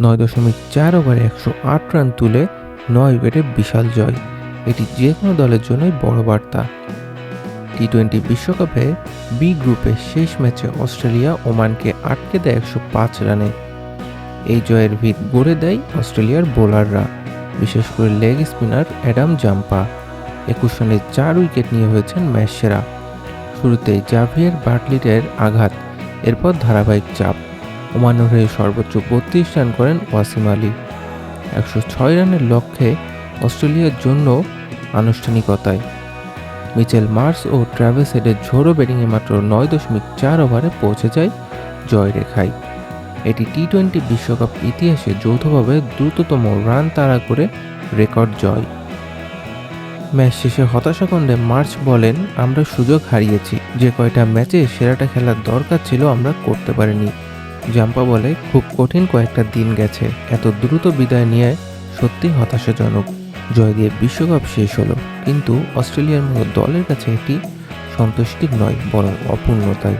9.4 ওভারে 108 রান তুলে 9 উইকেটে বিশাল জয়। এটি যে কোনো দলের জন্যই বড় বার্তা। টি-20 বিশ্বকাপে বি গ্রুপে শেষ ম্যাচে অস্ট্রেলিয়া ওমানকে আটকে দেয় 105 রানে। এই জয়ের ভিত গড়ে দেয় অস্ট্রেলিয়ার বোলাররা, বিশেষ করে লেগ স্পিনার অ্যাডাম জাম্পা। 21 রানে 4 উইকেট নিয়ে হয়েছেন ম্যাচ সেরা। শুরুতে জাভিয়ার বাটলিটের আঘাত, এরপর ধারাবাহিক চাপ। ওমানের হয়ে সর্বোচ্চ 32 রান করেন ওয়াসিম আলী। 106 রানের লক্ষ্যে অস্ট্রেলিয়ার জন্য আনুষ্ঠানিকতায়। মিচেল মার্শ ও ট্র্যাভিস হেডের ঝোড়ো ব্যাটিংয়ে মাত্র 9.4 ওভারে পৌঁছে যায় জয়রেখায়। এটি টি-20 বিশ্বকাপ ইতিহাসে যৌথভাবে দ্রুততম রান তাড়া করে রেকর্ড জয়। ম্যাচ শেষে হতাশাকণ্ডে মার্শ বলেন, আমরা সুযোগ হারিয়েছি, যে কয়টা ম্যাচে সেরাটা খেলার দরকার ছিল আমরা করতে পারিনি। জাম্পা বলে, খুব কঠিন কয়েকটা দিন গেছে, এত দ্রুত বিদায় নিয়ে সত্যি হতাশাজনক। জয় দিয়ে বিশ্বকাপ শেষ হলো, কিন্তু অস্ট্রেলিয়ার মতো দলের কাছে এটি সন্তুষ্টির নয়, বরং অপূর্ণতায়।